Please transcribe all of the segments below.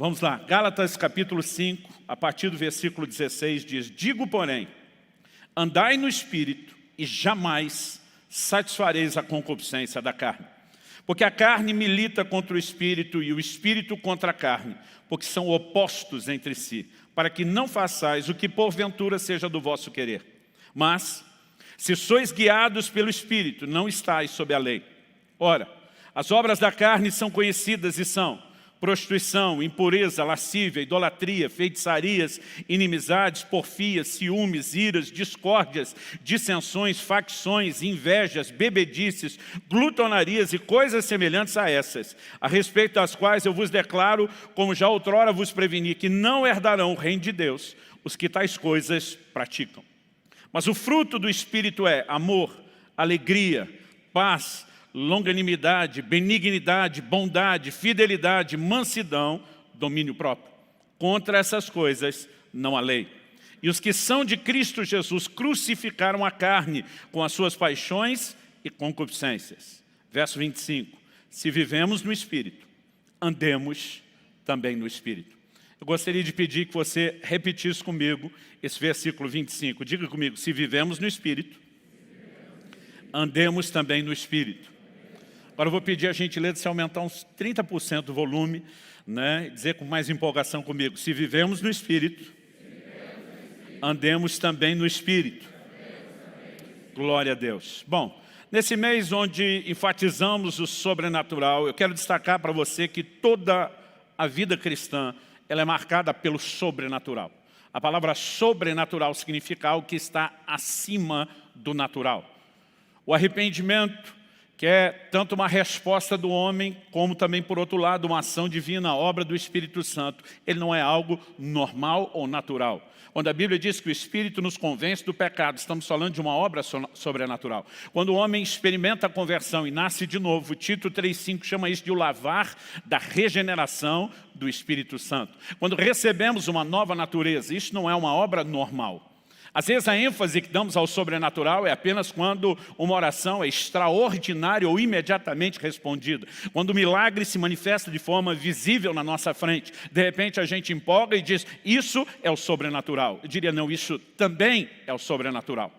Vamos lá, Gálatas capítulo 5, a partir do versículo 16, diz: digo, porém, andai no Espírito e jamais satisfareis a concupiscência da carne. Porque a carne milita contra o Espírito e o Espírito contra a carne, porque são opostos entre si, para que não façais o que porventura seja do vosso querer. Mas, se sois guiados pelo Espírito, não estáis sob a lei. Ora, as obras da carne são conhecidas e são prostituição, impureza, lascívia, idolatria, feitiçarias, inimizades, porfias, ciúmes, iras, discórdias, dissensões, facções, invejas, bebedices, glutonarias e coisas semelhantes a essas, a respeito das quais eu vos declaro, como já outrora vos preveni, que não herdarão o reino de Deus os que tais coisas praticam. Mas o fruto do Espírito é amor, alegria, paz, longanimidade, benignidade, bondade, fidelidade, mansidão, domínio próprio. Contra essas coisas não há lei. E os que são de Cristo Jesus crucificaram a carne com as suas paixões e concupiscências. Verso 25. Se vivemos no Espírito, andemos também no Espírito. Eu gostaria de pedir que você repetisse comigo esse versículo 25. Diga comigo: se vivemos no Espírito, andemos também no Espírito. Agora eu vou pedir a gentileza de se aumentar uns 30% do volume, né? Dizer com mais empolgação comigo: se vivemos no Espírito, andemos também no Espírito. Glória a Deus. Bom, nesse mês onde enfatizamos o sobrenatural, eu quero destacar para você que toda a vida cristã ela é marcada pelo sobrenatural. A palavra sobrenatural significa algo que está acima do natural. O arrependimento, que é tanto uma resposta do homem, como também, por outro lado, uma ação divina, a obra do Espírito Santo. Ele não é algo normal ou natural. Quando a Bíblia diz que o Espírito nos convence do pecado, estamos falando de uma obra sobrenatural. Quando o homem experimenta a conversão e nasce de novo, Tito 3,5 chama isso de o lavar da regeneração do Espírito Santo. Quando recebemos uma nova natureza, isso não é uma obra normal. Às vezes a ênfase que damos ao sobrenatural é apenas quando uma oração é extraordinária ou imediatamente respondida. Quando o milagre se manifesta de forma visível na nossa frente. De repente a gente empolga e diz: isso é o sobrenatural. Eu diria: não, isso também é o sobrenatural.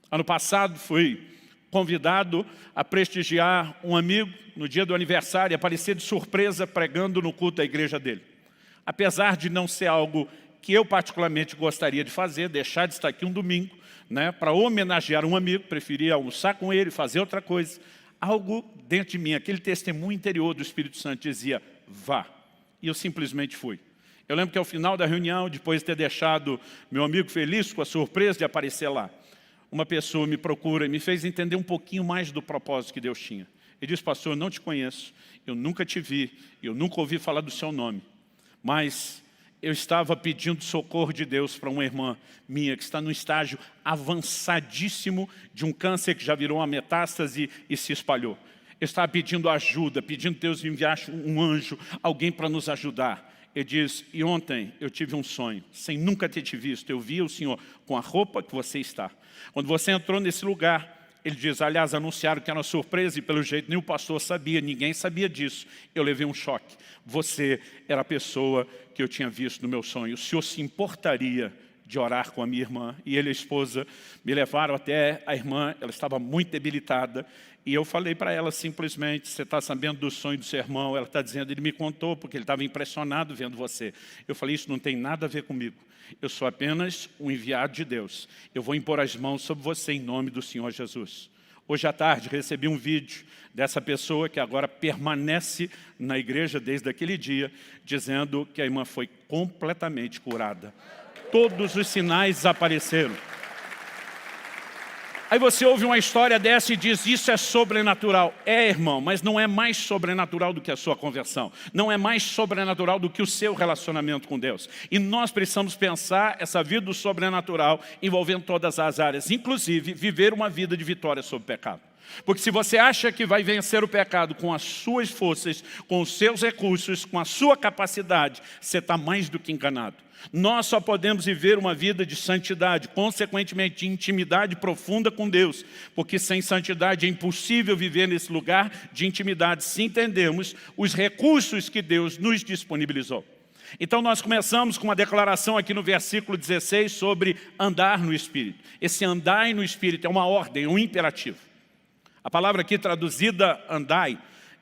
Ano passado fui convidado a prestigiar um amigo no dia do aniversário e aparecer de surpresa pregando no culto da igreja dele. Apesar de não ser algo que eu particularmente gostaria de fazer, deixar de estar aqui um domingo, né, para homenagear um amigo, preferia almoçar com ele, fazer outra coisa. Algo dentro de mim, aquele testemunho interior do Espírito Santo dizia: vá. E eu simplesmente fui. Eu lembro que ao final da reunião, depois de ter deixado meu amigo feliz com a surpresa de aparecer lá, uma pessoa me procura e me fez entender um pouquinho mais do propósito que Deus tinha. Ele disse: pastor, eu não te conheço, eu nunca te vi, eu nunca ouvi falar do seu nome, mas eu estava pedindo socorro de Deus para uma irmã minha que está num estágio avançadíssimo de um câncer que já virou uma metástase e se espalhou. Eu estava pedindo ajuda, pedindo que Deus me enviasse um anjo, alguém para nos ajudar. Ele diz: e ontem eu tive um sonho, sem nunca ter te visto, eu vi o Senhor com a roupa que você está. Quando você entrou nesse lugar, ele diz: aliás, anunciaram que era uma surpresa e pelo jeito nem o pastor sabia, ninguém sabia disso. Eu levei um choque. Você era a pessoa que eu tinha visto no meu sonho. O senhor se importaria de orar com a minha irmã? E ele e a esposa me levaram até a irmã, ela estava muito debilitada. E eu falei para ela simplesmente: você está sabendo do sonho do seu irmão? Ela está dizendo: ele me contou porque ele estava impressionado vendo você. Eu falei: isso não tem nada a ver comigo. Eu sou apenas um enviado de Deus. Eu vou impor as mãos sobre você em nome do Senhor Jesus. Hoje à tarde recebi um vídeo dessa pessoa que agora permanece na igreja desde aquele dia, dizendo que a irmã foi completamente curada. Todos os sinais desapareceram. Aí você ouve uma história dessa e diz: isso é sobrenatural. É, irmão, mas não é mais sobrenatural do que a sua conversão. Não é mais sobrenatural do que o seu relacionamento com Deus. E nós precisamos pensar essa vida do sobrenatural envolvendo todas as áreas, inclusive viver uma vida de vitória sobre o pecado. Porque se você acha que vai vencer o pecado com as suas forças, com os seus recursos, com a sua capacidade, você está mais do que enganado. Nós só podemos viver uma vida de santidade, consequentemente de intimidade profunda com Deus, porque sem santidade é impossível viver nesse lugar de intimidade se entendermos os recursos que Deus nos disponibilizou. Então nós começamos com uma declaração aqui no versículo 16 sobre andar no Espírito. Esse andar no Espírito é uma ordem, um imperativo. A palavra aqui traduzida andai,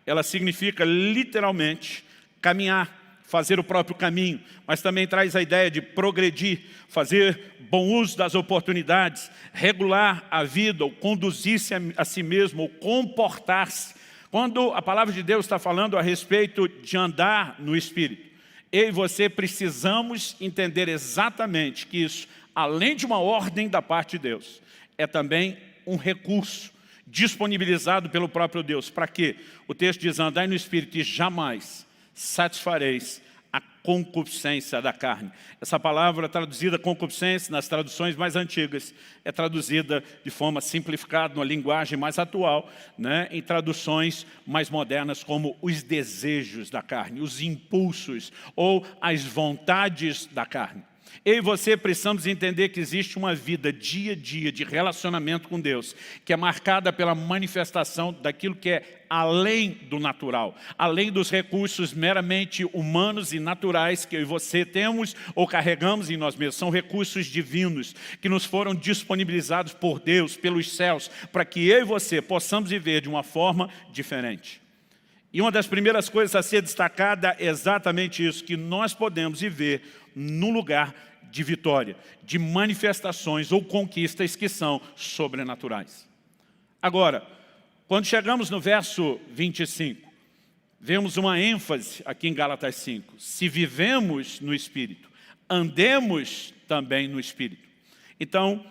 ela significa literalmente caminhar, fazer o próprio caminho, mas também traz a ideia de progredir, fazer bom uso das oportunidades, regular a vida, ou conduzir-se a si mesmo, ou comportar-se. Quando a palavra de Deus está falando a respeito de andar no Espírito, eu e você precisamos entender exatamente que isso, além de uma ordem da parte de Deus, é também um recurso disponibilizado pelo próprio Deus. Para quê? O texto diz, andai no Espírito e jamais satisfareis a concupiscência da carne. Essa palavra traduzida concupiscência nas traduções mais antigas é traduzida de forma simplificada, numa linguagem mais atual, né, em traduções mais modernas como os desejos da carne, os impulsos ou as vontades da carne. Eu e você precisamos entender que existe uma vida dia a dia de relacionamento com Deus, que é marcada pela manifestação daquilo que é além do natural, além dos recursos meramente humanos e naturais que eu e você temos ou carregamos em nós mesmos. São recursos divinos que nos foram disponibilizados por Deus, pelos céus, para que eu e você possamos viver de uma forma diferente. E uma das primeiras coisas a ser destacada é exatamente isso, que nós podemos viver num lugar de vitória, de manifestações ou conquistas que são sobrenaturais. Agora, quando chegamos no verso 25, vemos uma ênfase aqui em Gálatas 5. Se vivemos no Espírito, andemos também no Espírito. Então,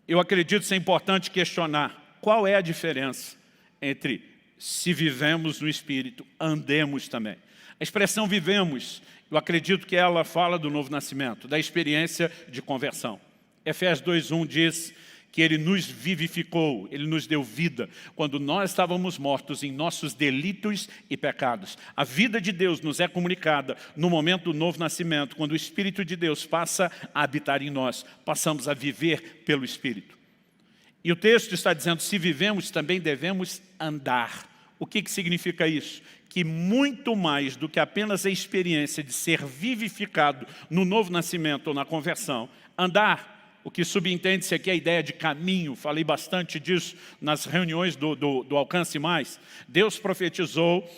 eu acredito ser importante questionar qual é a diferença entre se vivemos no Espírito, andemos também. A expressão vivemos, eu acredito que ela fala do novo nascimento, da experiência de conversão. Efésios 2:1 diz que Ele nos vivificou, Ele nos deu vida, quando nós estávamos mortos em nossos delitos e pecados. A vida de Deus nos é comunicada no momento do novo nascimento, quando o Espírito de Deus passa a habitar em nós, passamos a viver pelo Espírito. E o texto está dizendo, se vivemos, também devemos andar. O que significa isso? Que muito mais do que apenas a experiência de ser vivificado no novo nascimento ou na conversão, andar, o que subentende-se aqui é a ideia de caminho, falei bastante disso nas reuniões do Alcance Mais. Deus profetizou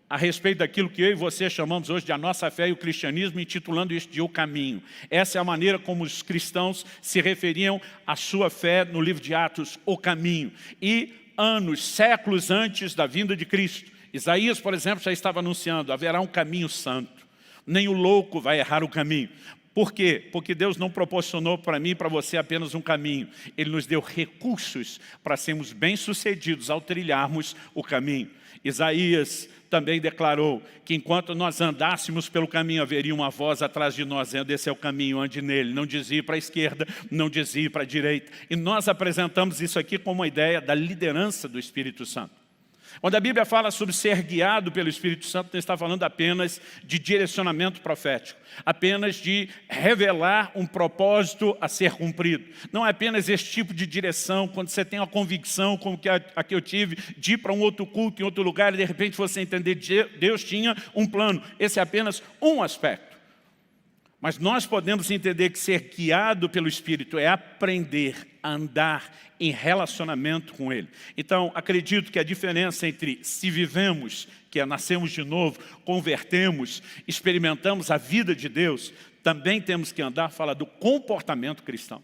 a respeito daquilo que eu e você chamamos hoje de a nossa fé e o cristianismo, intitulando isso de o caminho. Essa é a maneira como os cristãos se referiam à sua fé no livro de Atos, o caminho. E anos, séculos antes da vinda de Cristo, Isaías, por exemplo, já estava anunciando, haverá um caminho santo, nem o louco vai errar o caminho. Por quê? Porque Deus não proporcionou para mim e para você apenas um caminho. Ele nos deu recursos para sermos bem-sucedidos ao trilharmos o caminho. Isaías também declarou que enquanto nós andássemos pelo caminho, haveria uma voz atrás de nós, dizendo, esse é o caminho, ande nele. Não dizia para a esquerda, não dizia para a direita. E nós apresentamos isso aqui como uma ideia da liderança do Espírito Santo. Quando a Bíblia fala sobre ser guiado pelo Espírito Santo, não está falando apenas de direcionamento profético, apenas de revelar um propósito a ser cumprido. Não é apenas esse tipo de direção, quando você tem uma convicção, como a que eu tive, de ir para um outro culto, em outro lugar, e de repente você entender que Deus tinha um plano. Esse é apenas um aspecto. Mas nós podemos entender que ser guiado pelo Espírito é aprender a andar em relacionamento com Ele. Então, acredito que a diferença entre se vivemos, que é nascemos de novo, convertemos, experimentamos a vida de Deus, também temos que andar, fala do comportamento cristão.